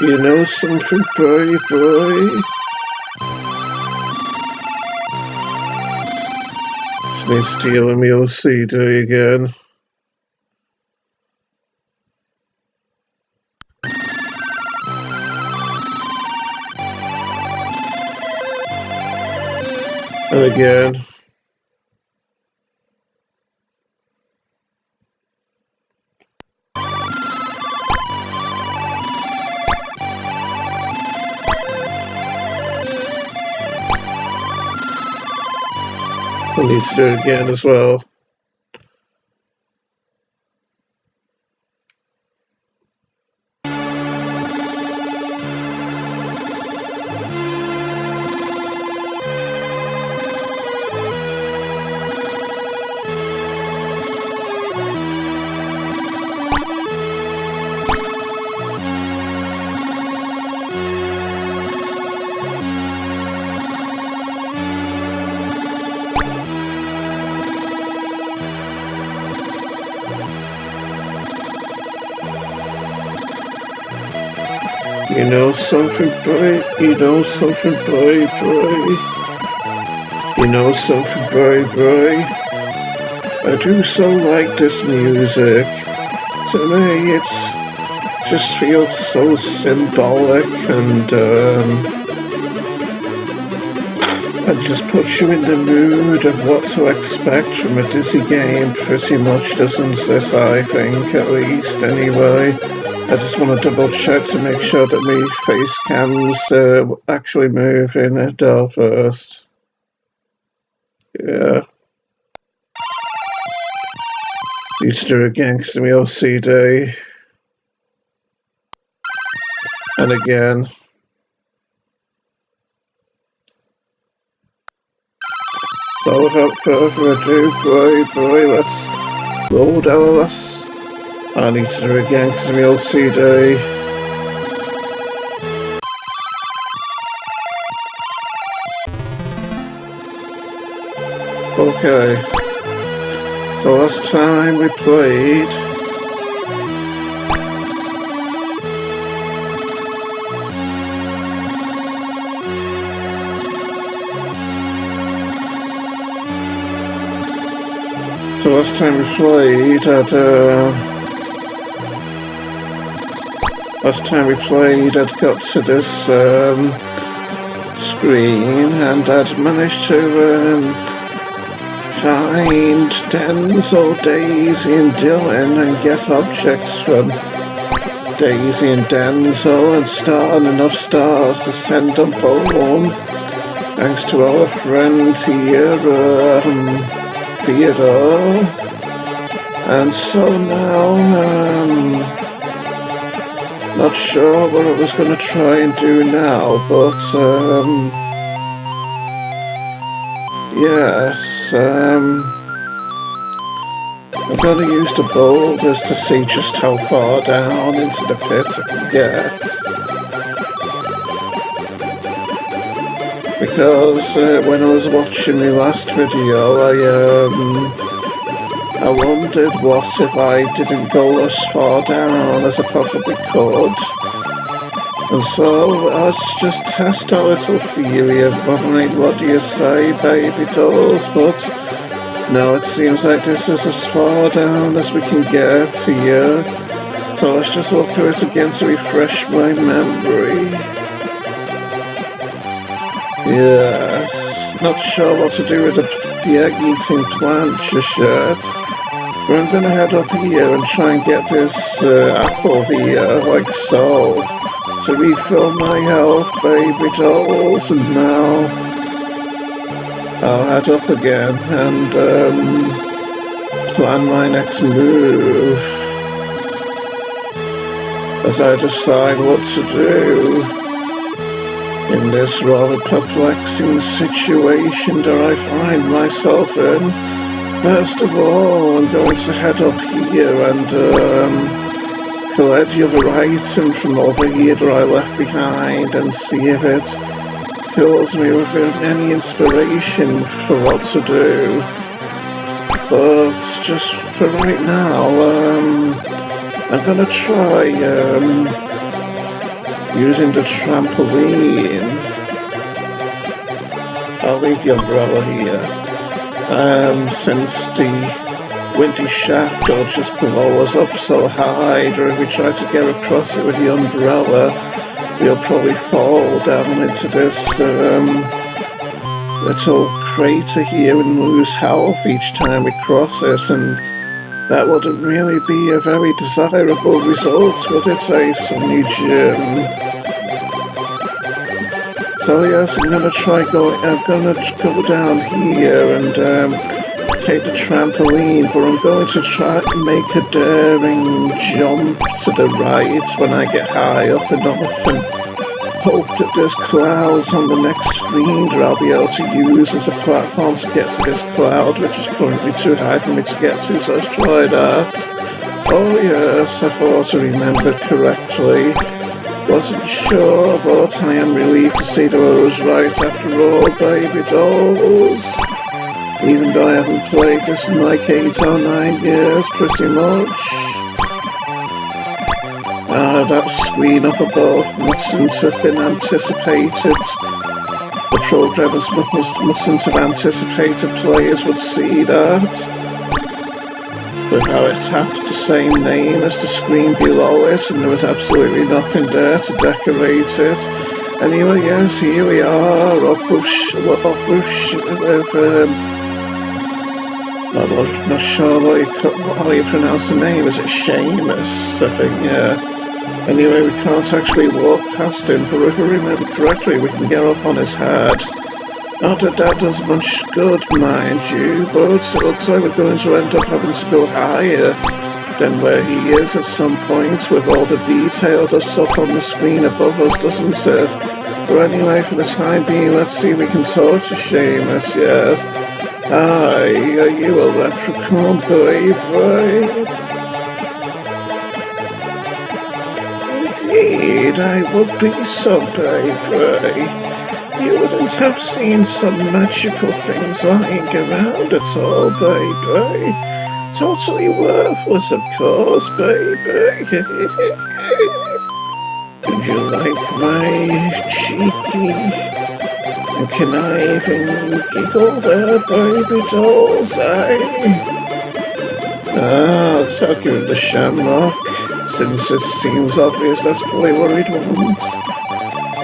You know something, boy, boy? Just need to deal with my OCD again. And again. I need to do it again as well. You know something, boy? You know something, boy, boy? You know something, boy, boy? I do so like this music. To me, it just feels so symbolic and it just puts you in the mood of what to expect from a Dizzy game pretty much, doesn't it? I think, at least, anyway. I just want to double check to make sure that my face cam's actually moving it first. Yeah. Need to do it again because of my OCD. And again. So without further ado, boy, let's load our last. I need to do it again because of my OCD. Okay. So last time we played. Last time we played, I'd got to this screen and I'd managed to find Denzel, Daisy and Dylan and get objects from Daisy and Denzel and start on enough stars to send them home. Thanks to our friend here, Theodore. And so now, not sure what I was going to try and do now, but yes, I'm going to use the boulders to see just how far down into the pit I can get. Because when I was watching the last video, I wondered what if I didn't go as far down as I possibly could. And so let's just test our little theory of what do you say, baby dolls? But no, it seems like this is as far down as we can get here. So let's just look through it again to refresh my memory. Yes, not sure what to do with the egg-eating plant just yet, but I'm going to head up here and try and get this apple here, like so, to refill my health, baby dolls, and now I'll head up again and plan my next move as I decide what to do in this rather perplexing situation that I find myself in. First of all, I'm going to head up here and collect the other item from over here that I left behind and see if it fills me with any inspiration for what to do. But just for right now, I'm gonna try using the trampoline. I'll leave the umbrella here. Since the windy shaft just below us up so high, or if we try to get across it with the umbrella, we'll probably fall down into this little crater here and lose health each time we cross it, and that wouldn't really be a very desirable result, would it, Sonny Jim? So yes, I'm gonna go down here and take the trampoline, but I'm going to try and make a daring jump to the right when I get high up enough, and hope that there's clouds on the next screen that I'll be able to use as a platform to get to this cloud, which is currently too high for me to get to, so let's try that. Oh yes, I thought I remembered correctly. Wasn't sure, but I am relieved to see that I was right after all, baby dolls. Even though I haven't played this in like 8 or 9 years, pretty much. That screen up above mustn't have been anticipated. The programmers mustn't have anticipated players would see that. But how it had the same name as the screen below it, and there was absolutely nothing there to decorate it. Anyway, yes, here we are, I'm not sure how you pronounce the name. Is it Seamus? I think, yeah. Anyway, we can't actually walk past him, but if I remember correctly, we can get up on his head. Not that that does much good, mind you, but it looks like we're going to end up having to go higher than where he is at some point, with all the detail that's up on the screen above us, doesn't it? But anyway, for the time being, let's see if we can talk to Seamus, yes. Hi, are you a leprechaun, baby? Indeed, I would be so, baby. You wouldn't have seen some magical things lying around at all, baby. Totally worthless, of course, baby. Would you like my cheeky and conniving giggle there, baby dolls, eh? I'll take you in the shamrock, since it seems obvious that's probably what we'd want.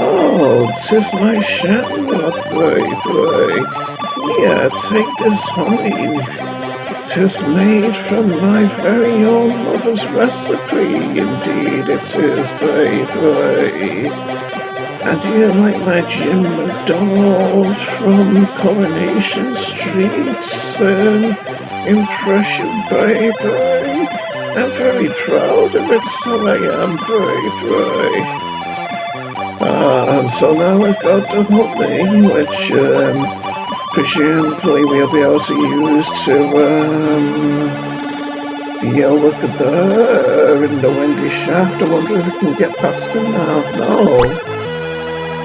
Oh, 'tis my shamrock, baby. Here, take this honey. 'Tis made from my very own mother's recipe, indeed it is, baby. And do you like my Jim McDonald from Coronation Street's impression, baby? I'm very proud of it, so I am, baby. And so now we've got the honey, which presumably we'll be able to use to yell with the bird in the windy shaft. I wonder if we can get past him now. No.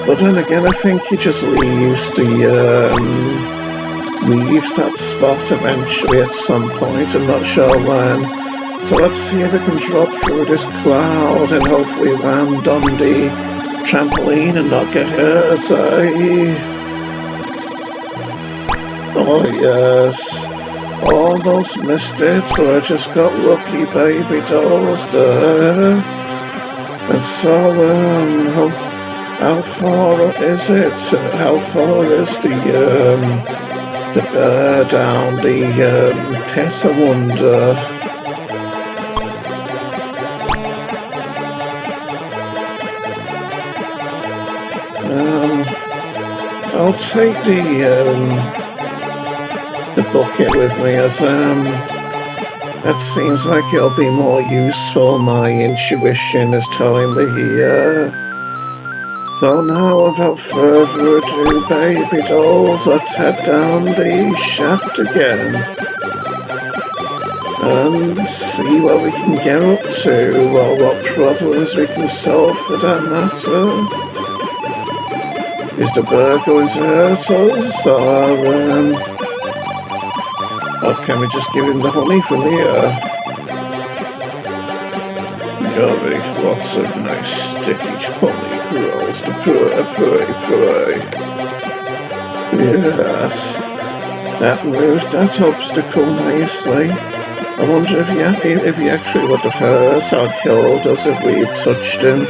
But then again, I think he just leaves that spot eventually at some point. I'm not sure when. So let's see if we can drop through this cloud and hopefully land on the trampoline and not get hurt, eh? Oh yes, almost missed it, but I just got lucky, baby dolls there. And so, how far is it? How far is the down the pit, I wonder? I'll take the bucket with me, as that seems like it'll be more useful. My intuition is telling me here. So now, without further ado, baby dolls, let's head down the shaft again and see what we can get up to, or what problems we can solve for that matter. Is the bird going to hurt us, or can we just give him the honey from here? Lovely, lots of nice sticky honey. rolls to pray. Yes, that moves that obstacle nicely. I wonder if he actually would have hurt or killed us if we touched him.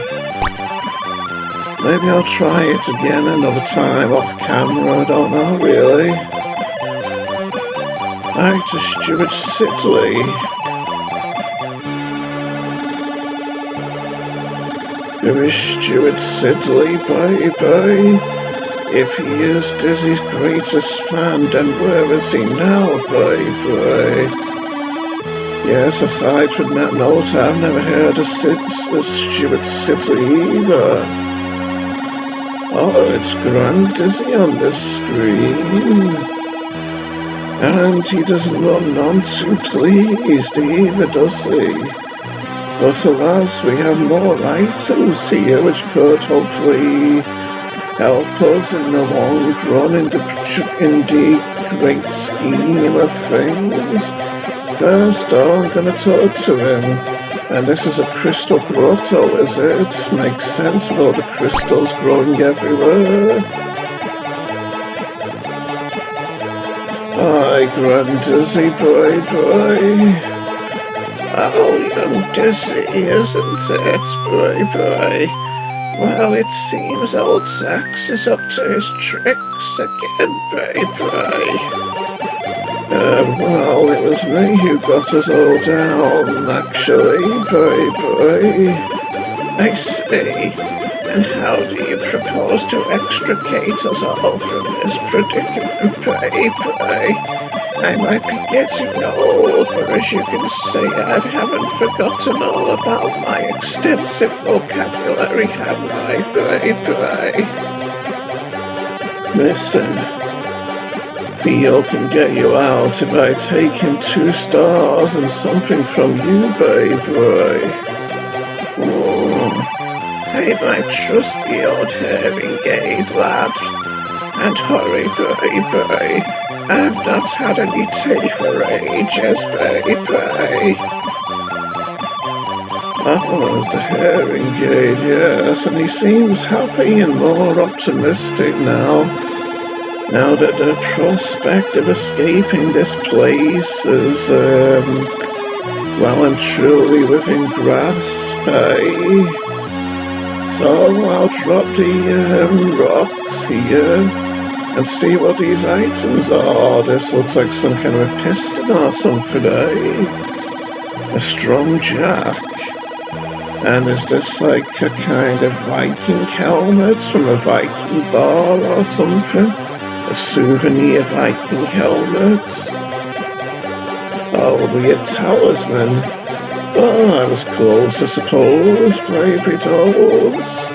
Maybe I'll try it again another time off camera, I don't know really. Back to Stuart Sidley. Who is Stuart Sidley, baby? If he is Dizzy's greatest fan, then where is he now, baby? Yes, aside from that note, I've never heard of Stuart Sidley either. Oh, it's Grand Dizzy on this screen. And he doesn't run none too pleased either, does he? But alas, we have more items here which could hopefully help us in the long run in the great scheme of things. First, I'm going to talk to him. And this is a crystal grotto, is it? Makes sense with all the crystals growing everywhere. Hi, Grand Dizzy, boy. Oh, young Dizzy, isn't it, boy? Well, it seems old Zax is up to his tricks again, boy. Well, it was me who got us all down, actually, boy. I see. And how do you propose to extricate us all from this predicament, boy? I might be getting old, but as you can see, I haven't forgotten all about my extensive vocabulary, have I, boy? Listen. Theo can get you out if I take him 2 stars and something from you, boy. Take my trusty old hearing aid, lad. And hurry, boy. I've not had any tea for ages, boy. Oh, the hearing aid, yes, and he seems happy and more optimistic now. Now that the prospect of escaping this place is, well and truly within grasp, So I'll drop the, rocks here and see what these items are. This looks like some kind of a piston or something, A strong jack. And is this like a kind of Viking helmet from a Viking bar or something? A souvenir Viking helmet? Oh, weird talisman. Oh, I was close, I suppose, baby dolls.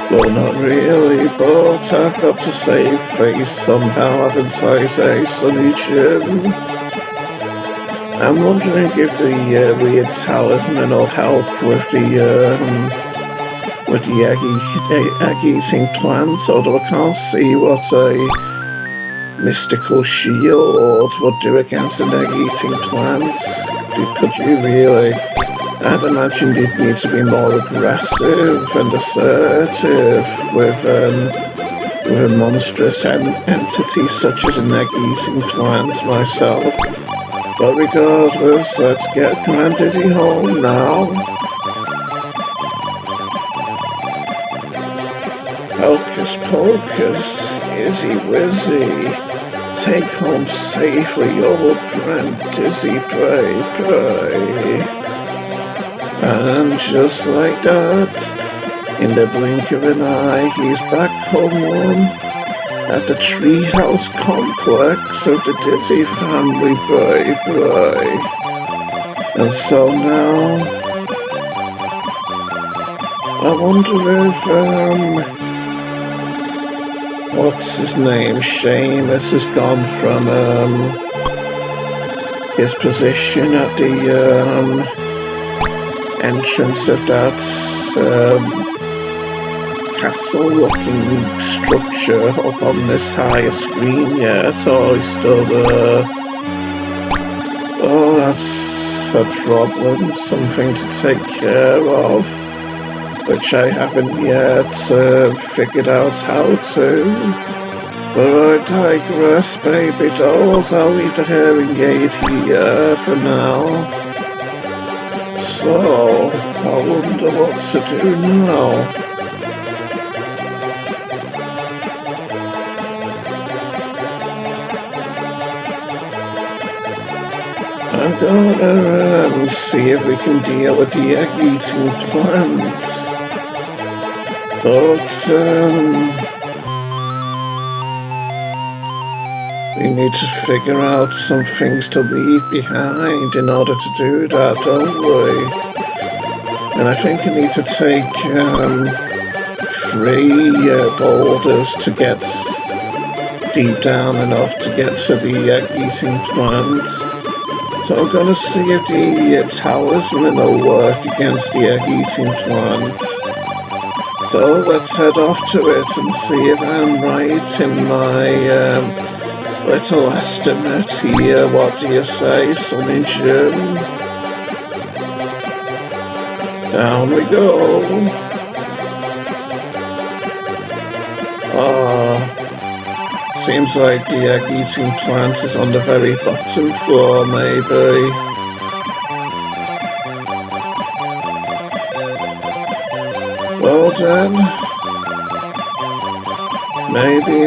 Well, not really, but I've got to save face somehow, haven't I, Sonny Jim? I'm wondering if the weird talisman will help with the egg-eating plants, although I can't see what a mystical shield would do against an egg-eating plant. Could you really? I'd imagine you'd need to be more aggressive and assertive with a monstrous entity such as an egg-eating plant myself. But regardless, let's get Grand Dizzy home now. Hocus pocus, izzy wizzy, take home safely old Grand Dizzy, pray. And just like that, in the blink of an eye, he's back home at the treehouse complex of the Dizzy family, pray. And so now, I wonder if, what's his name? Seamus has gone from his position at the entrance of that castle-looking structure up on this higher screen yet, or he's still there. Oh, that's a problem, something to take care of. which I haven't yet figured out how to. But I digress, baby dolls. I'll leave the hearing aid here for now. So, I wonder what to do now. I'm gonna see if we can deal with the egg-eating plant. But, we need to figure out some things to leave behind in order to do that, don't we? And I think we need to take 3 boulders to get deep down enough to get to the egg-eating plant. So I'm gonna see if the talisman will work against the egg-eating plant. So let's head off to it and see if I'm right in my little estimate here. What do you say, Sonny Jim? Down we go. Seems like the egg-eating plant is on the very bottom floor, maybe. Well then, maybe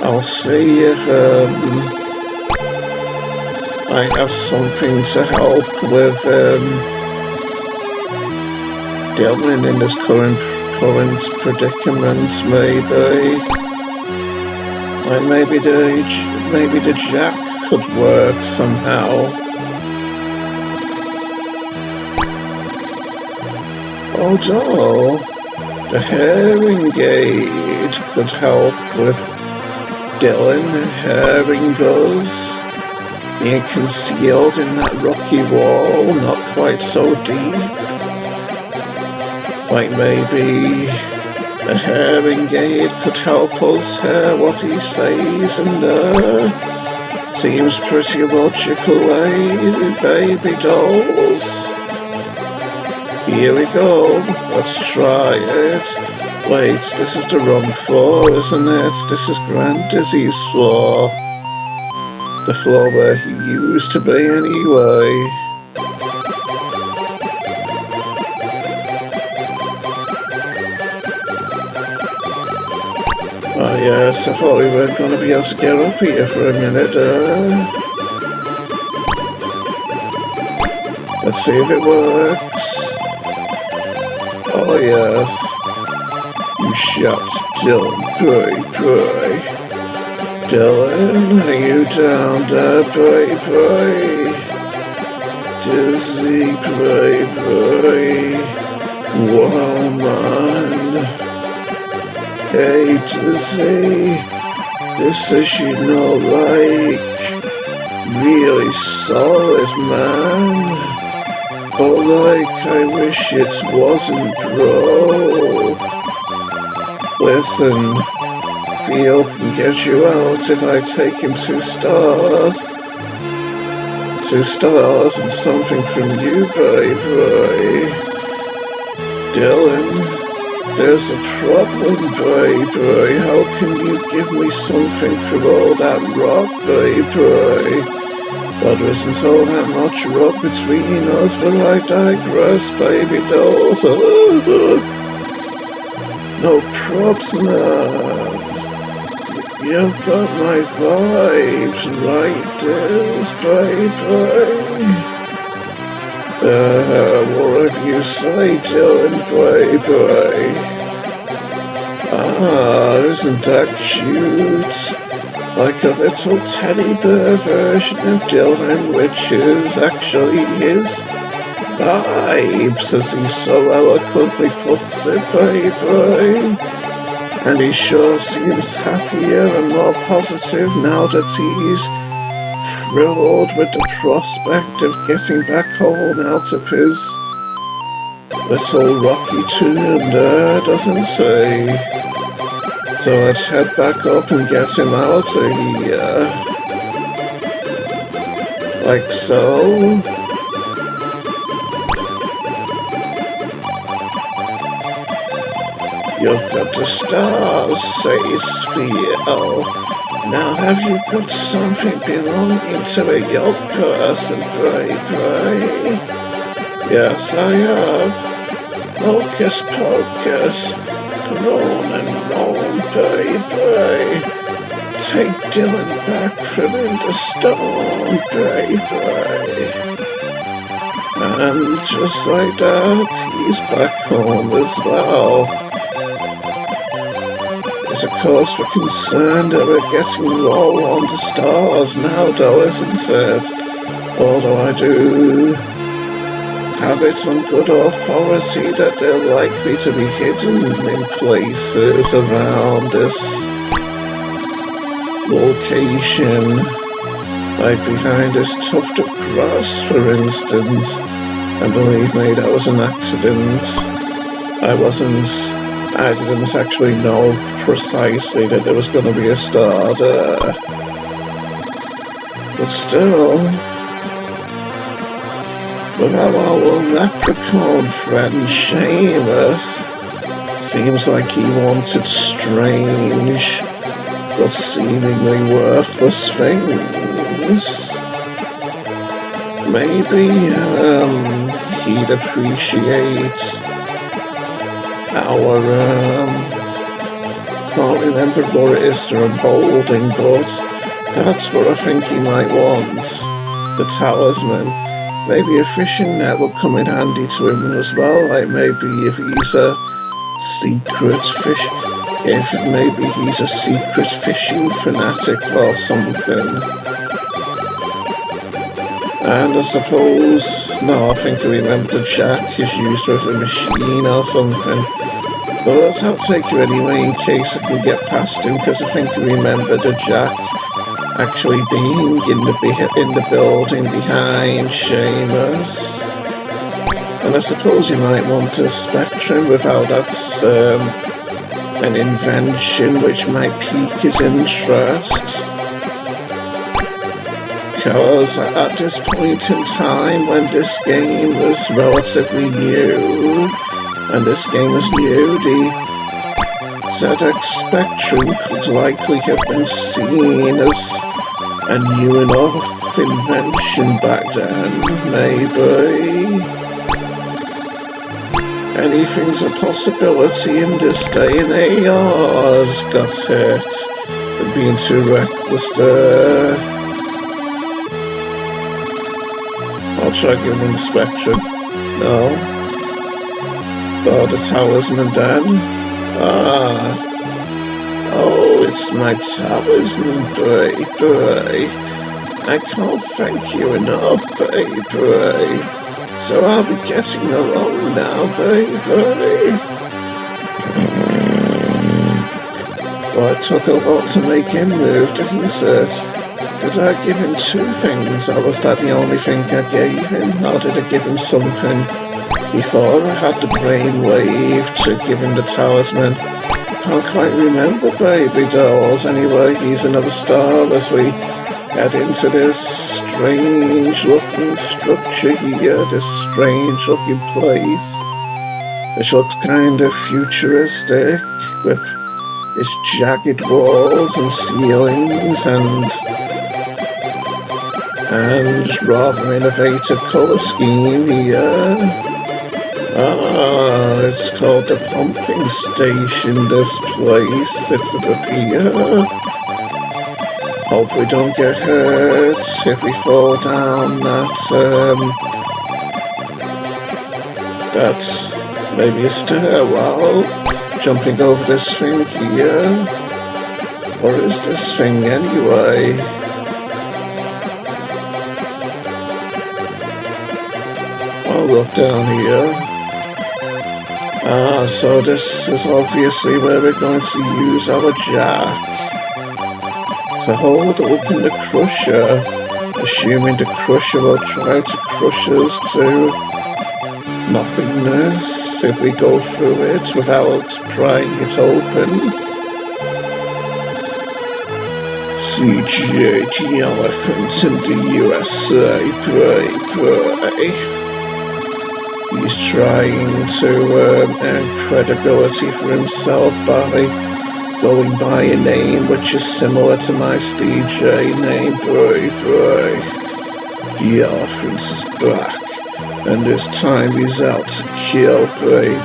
I'll see if I have something to help with Dylan in his current predicament, maybe. Like maybe the jack could work somehow. Although the hearing aid could help with Dylan. Hearing does. Being concealed in that rocky wall, not quite so deep. Like maybe a hearing aid could help us hear what he says, and seems pretty logical, eh, baby dolls? Here we go, let's try it. Wait, this is the wrong floor, isn't it? This is Grand Dizzy's floor. The floor where he used to be anyway. Oh yes, I thought we weren't going to be able to get up here for a minute. Let's see if it works. Oh yes. You shot Dylan, boy. Dylan, are you down there, boy? Dizzy, boy. Wow, man. Hey, Dizzy, this is, you know, like, really solid, man. But, like, I wish it wasn't, bro. Listen, Theo can get you out if I take him 2 stars. 2 stars and something from you, boy. Dylan. There's a problem, boy. How can you give me something for all that rock, boy? Well, there isn't all that much rock between us, but I digress, baby dolls. No props, man. You've got my vibes, right, Diz, baby? Whatever you say, Dylan, boy. Isn't that cute? Like a little teddy bear version of Dylan, which is actually his vibes, as he so eloquently puts it, baby. And he sure seems happier and more positive now that he's thrilled with the prospect of getting back home out of his little rocky tomb there, doesn't he? So let's head back up and get him out of here. Like so. at the stars, says Theo. Now have you got something belonging to a young person, pray? Yes, I have. Hocus pocus, groan and moan, pray. Take Dylan back from into stone, pray. And just like that, he's back home as well. It's a cause for concern that we're getting low on the stars now, though, isn't it? Although I do have it on good authority that they're likely to be hidden in places around this location, like behind this tuft of grass, for instance. And believe me, that was an accident. I didn't actually know precisely that there was going to be a star there. But still, without our leprechaun friend Seamus, seems like he wanted strange but seemingly worthless things. Maybe he'd appreciate our can't remember what it is that I'm holding, but that's what I think he might want. The talisman. Maybe a fishing net will come in handy to him as well, like maybe if he's a secret fishing fanatic or something. And I suppose, no, I think I remember the jack is used with a machine or something. But I'll take you anyway in case I can get past him, because I think I remember the jack actually being in the building behind Seamus. And I suppose you might want a spectrum with how that's an invention which might pique his interest. Because at this point in time, when this game was relatively new, and this game was new, the ZX Spectrum could likely have been seen as a new enough invention back then, maybe. Anything's a possibility in this day and age. Oh, I got hurt for being too reckless there. I'll try giving him the spectrum. No. Oh, the talisman then. Oh, it's my talisman, baby. I can't thank you enough, baby. So I'll be getting along now, baby. Well, it took a lot to make him move, didn't it? Did I give him two things, or was that the only thing I gave him? Or did I give him something before I had the brainwave to give him the talisman? Can't quite remember, baby dolls. Anyway, he's another star as we head into this strange-looking structure here, this strange-looking place, which looks kind of futuristic, with its jagged walls and ceilings and rather innovative colour scheme here. It's called the pumping station, this place. It's up here. Hope we don't get hurt if we fall down that's maybe a stairwell. Jumping over this thing here. What is this thing anyway? I'll look down here. So this is obviously where we're going to use our jack to hold open the crusher, assuming the crusher will try to crush us to nothingness if we go through it without prying it open. CJ, the elephant in the USA, pray. He's trying to earn credibility for himself by going by a name which is similar to my DJ name, Bray. The offense is back, and this time he's out to kill Bray.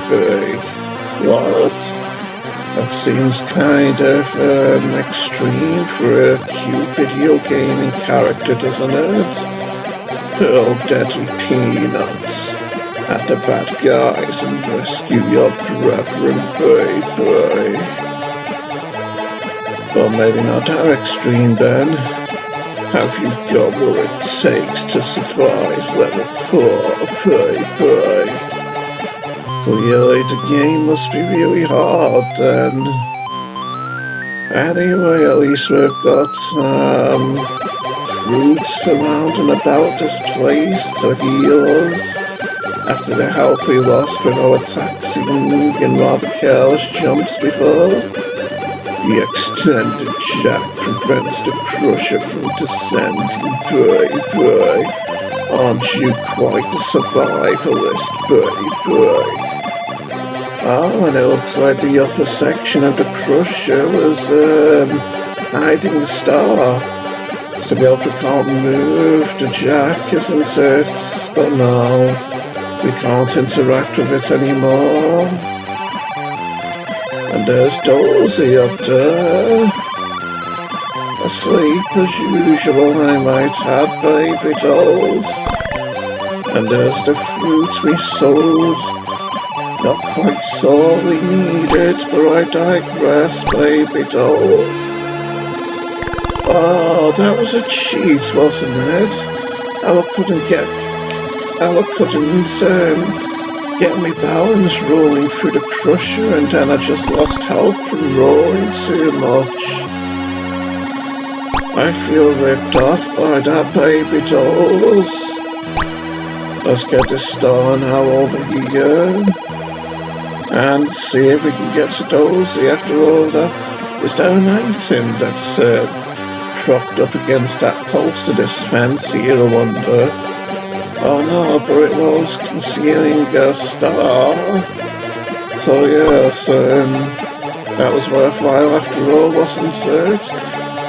What? That seems kind of extreme for a cute video gaming character, doesn't it? Hurl deadly peanuts at the bad guys and rescue your brethren, Bray. Well, maybe not that extreme then. Have you got what it takes to survive level 4, Bray? Clearly the game must be really hard then. Anyway, at least we've got fruit around and about this place to heal us after the help we lost with our taxiing and rather careless jumps before. The extended jack prevents the crusher from descending, Bray. Aren't you quite the survivalist, Bray? Oh, and it looks like the upper section of the crusher was hiding the star. So we can't move the jack, isn't it? But no, we can't interact with it anymore. And there's Dozy up there. Asleep as usual, I might add, baby dolls. And there's the fruit we sold. Not quite sorely needed, but I digress, baby dolls. Oh, that was a cheat, wasn't it? I couldn't get my balance rolling through the crusher, and then I just lost health from rolling too much. I feel ripped off by that, baby dolls. Let's get this star now over here and see if we can get to Dozy after all that. Is there an item that's propped up against that post of this fence here, I wonder? Oh no, but it was concealing a star. So yes, that was worthwhile after all, wasn't it?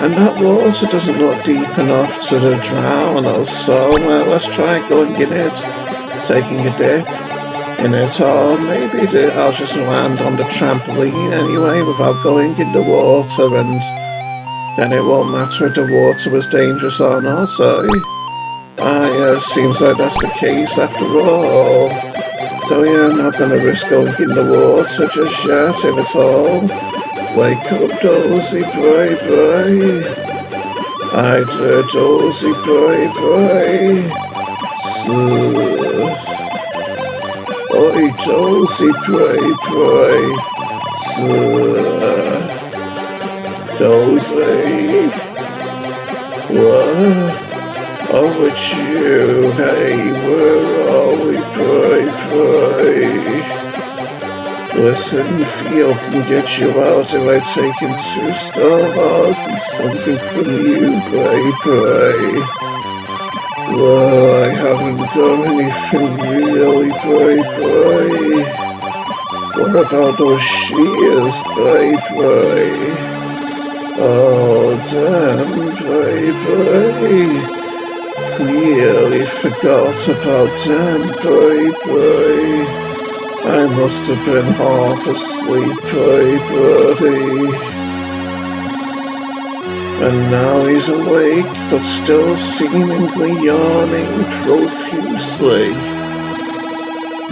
And that water doesn't look deep enough to drown us, so let's try going in it, taking a dip in it, or maybe I'll just land on the trampoline anyway without going in the water, and then it won't matter if the water was dangerous or not, yeah, seems like that's the case after all. So yeah, I'm not gonna risk going in the water just yet, if at all. Wake up, Dozy, Bray. Hi there, Dozy, Bray. Oi, Dozy, Bray. Dozy. What? Oh, it's you. Hey, where are we, Bray? Listen, Theo can get you out if I take him 2 stars and something from you, Bray. Well, I haven't done anything really, Bray. What about those shears, Bray? Oh, damn, Bray. Clearly forgot about them, Bray. I must have been half asleep, Bray. And now he's awake, but still seemingly yawning profusely.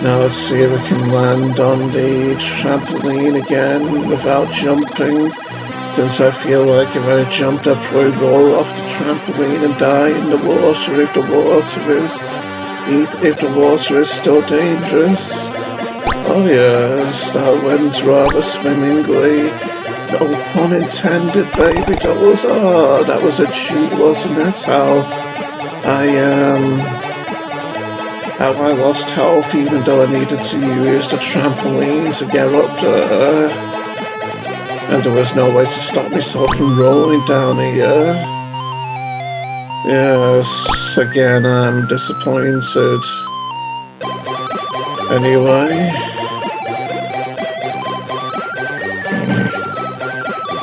Now let's see if we can land on the trampoline again without jumping, since I feel like if I jumped up, I would roll off the trampoline and die in the water if the water is still dangerous. Oh yes, that went rather swimmingly. No pun intended, baby dolls. Oh, that was a cheat, wasn't it? How I lost health even though I needed to use the trampoline to get up there. And there was no way to stop myself from rolling down here. Yes, again I'm disappointed. Anyway,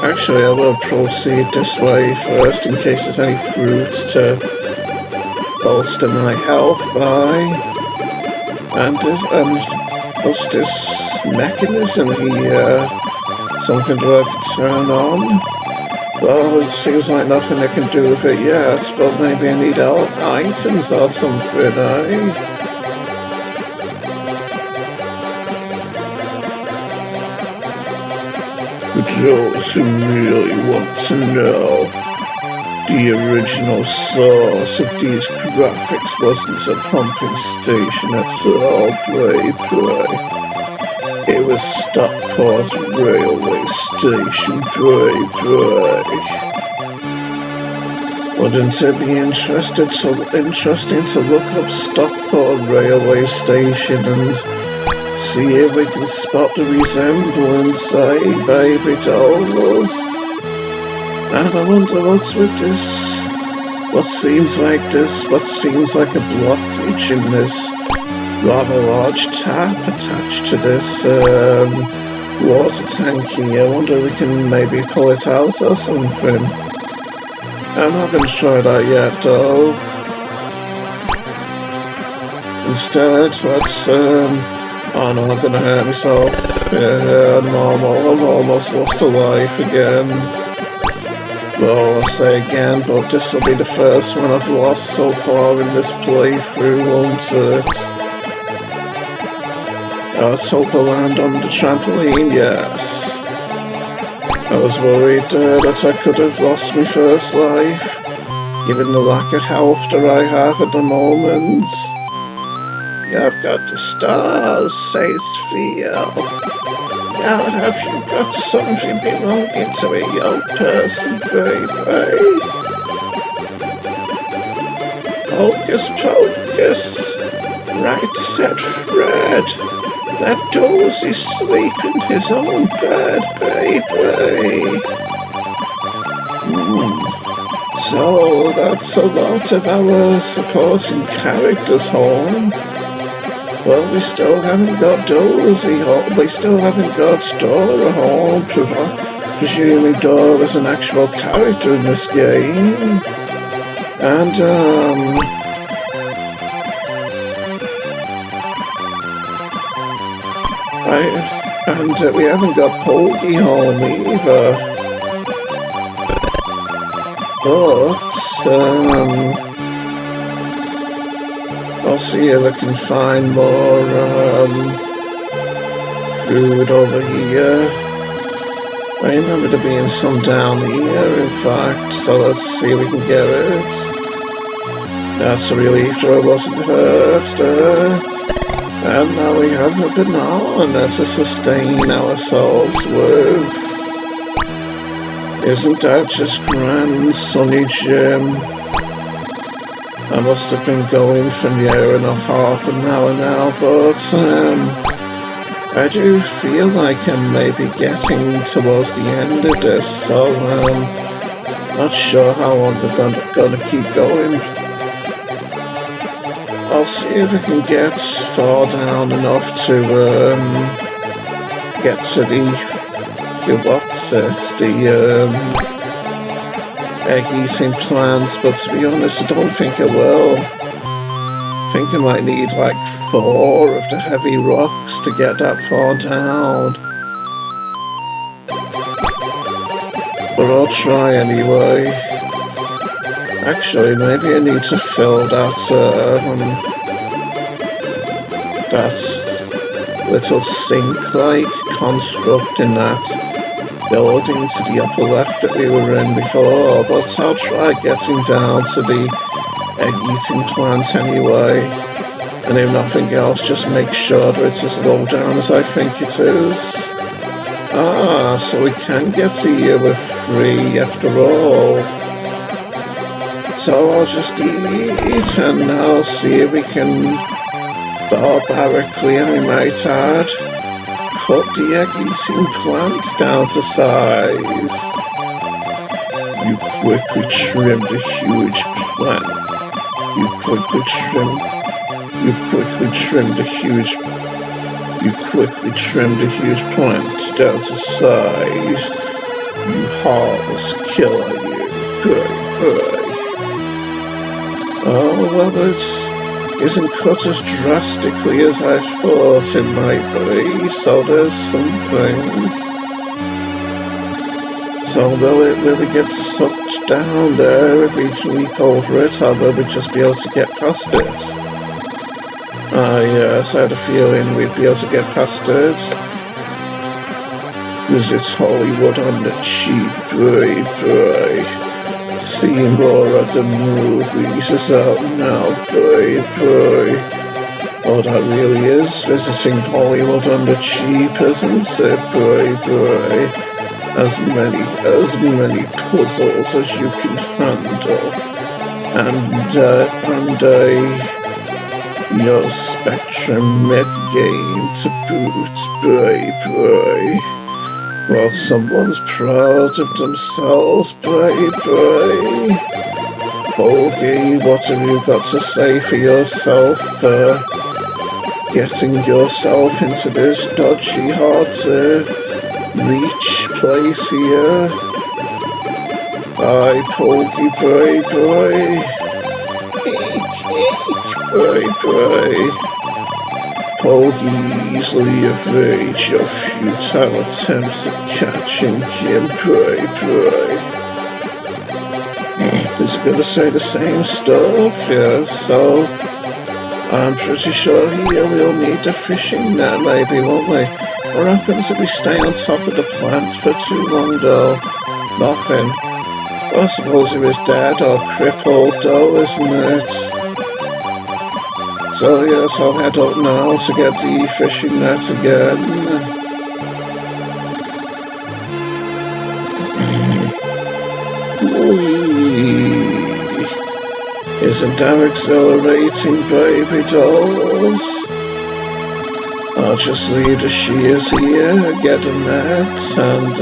actually I will proceed this way first in case there's any fruits to bolster my health by. And what's this mechanism here? Something do I have to turn on? Well, it seems like nothing I can do with it yet, but maybe I need items or something, eh? For those who really want to know, the original source of these graphics wasn't a pumping station at all, play. It was Stockport's railway station, play. Wouldn't it be interesting to look up Stockport railway station and see if we can spot the resemblance, eh, baby dolls? And I wonder what's with this, what seems like a blockage in this rather large tap attached to this water tank here. I wonder if we can maybe pull it out or something. I'm not going to try that yet though. Instead, let's oh no, I'm going to hurt myself. Yeah, I'm almost lost a life again. Well, I'll say again, but this will be the first one I've lost so far in this playthrough, won't it? Let's hope I land on the trampoline, yes. I was worried that I could have lost my first life, given the lack of health that I have at the moment. I've got the stars, says Theo. Now have you got something belonging to a young person, baby? Hocus pocus. Right said Fred. That Dozy's sleep in his own bed, baby. So that's a lot of our supporting characters home. Well, we still haven't got Dozy home. We still haven't got Dora home, presuming Dora's an actual character in this game. And, we haven't got Poggy home either. But, I'll see if I can find more, food over here. I remember there being some down here, in fact, so let's see if we can get it. That's a relief that I wasn't hurt there. And now we have a banana to sustain ourselves with. Isn't that just grand, Sonny Jim? I must have been going for near enough half an hour now, but I do feel like I'm maybe getting towards the end of this, so not sure how long I'm gonna keep going. I'll see if I can get far down enough to get to the egg-eating plants, but to be honest, I don't think I will. I think I might need like 4 of the heavy rocks to get that far down. But I'll try anyway. Actually, maybe I need to fill that little sink-like construct in that building to the upper left that we were in before, but I'll try getting down to the egg-eating plant anyway, and if nothing else, just make sure that it's as low down as I think it is. Ah, so we can get here with free after all. So I'll just eat and I'll see if we can barbarically, I might add, cut the egg-eating plants down to size. You quickly trim the huge plant. You quickly trim the huge You quickly trimmed a huge plant down to size. You heartless killer, you. Pray. Oh, well, it isn't cut as drastically as I thought it might be, so there's something. So will it really get sucked down there if we leap over it, or will we just be able to get past it? Yes, I had a feeling we'd be able to get past it. Because it's Hollywood on the cheap, boy. See more of the movies is out now, boy. Oh, that really is visiting Hollywood on the cheap, isn't it, boy? As many puzzles as you can handle, and your Spectrum mid-game to boot, boy. Well, someone's proud of themselves, boy. Hoagie, what have you got to say for yourself for getting yourself into this dodgy, hard-to-reach place here? Aye, Hoagie, boy. Boy. Hoagie easily evades your futile attempts at catching him, boy. He's gonna say the same stuff, yes, so I'm pretty sure we'll need a fishing net maybe, won't we? What happens if we stay on top of the plant for too long though? Nothing. I suppose he was dead or crippled though, isn't it? So yes, I'll head up now to get the fishing net again. Isn't that exhilarating, baby dolls? I'll just leave the shears here, get a net, and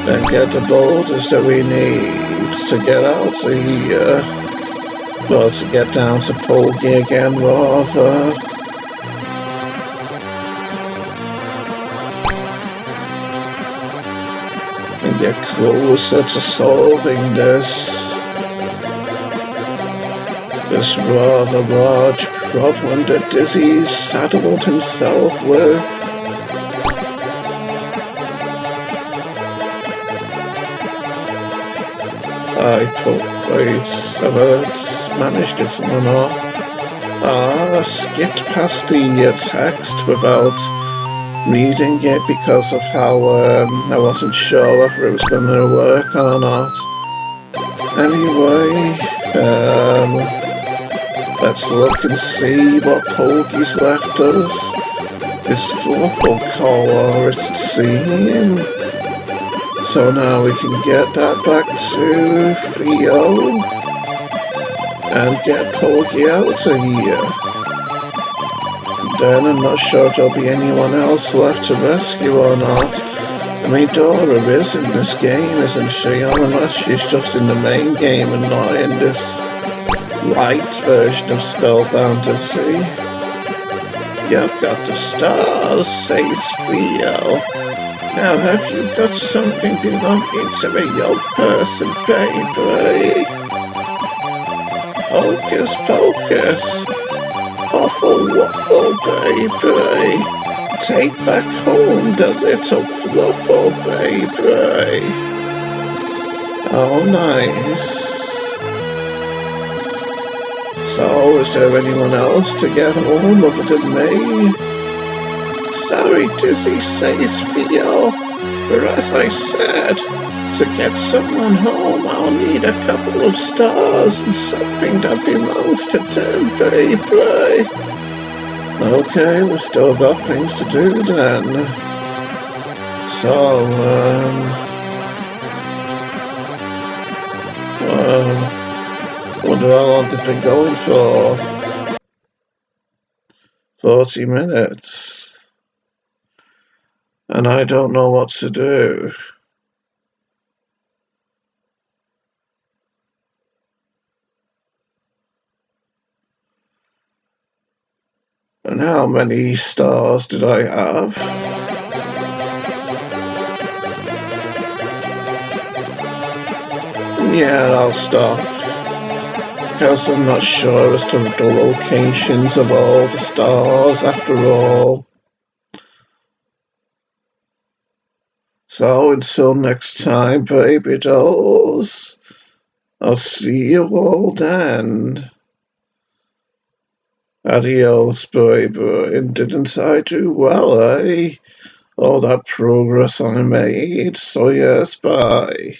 then get the boulders that we need to get out of here. Well, to get down to Polgy again, rather. And get closer to solving this rather large problem that Dizzy's saddled himself with. Have I managed it or not? I skipped past the text without reading it because of how I wasn't sure whether it was going to work or not. Anyway, let's look and see what Poggy's left us. This Fluffle collar, it seems. So now we can get that back to Theo and get Poggy out of here. Then I'm not sure if there'll be anyone else left to rescue or not. I mean, Dora is in this game, isn't she? Unless she's just in the main game and not in this light version of Spellbound Dizzy. You've got the stars, says Theo. Now have you got something belonging to a young person, baby? Hocus pocus. Waffle, baby. Take back home the little Fluffle, baby. Oh, nice. So, is there anyone else to get home other than me? Sorry, Dizzy, says Theo, but as I said, to get someone home, I'll need a couple of stars and something that belongs to them, baby. Okay, we've still got things to do then. So, wonder how long they've been going for. 40 minutes. And I don't know what to do. And how many stars did I have? Yeah, I'll stop. Because I'm not sure as to the locations of all the stars after all. So until next time, baby dolls, I'll see you all then. Adios, baby. And didn't I do well, eh? All that progress I made. So yes, bye.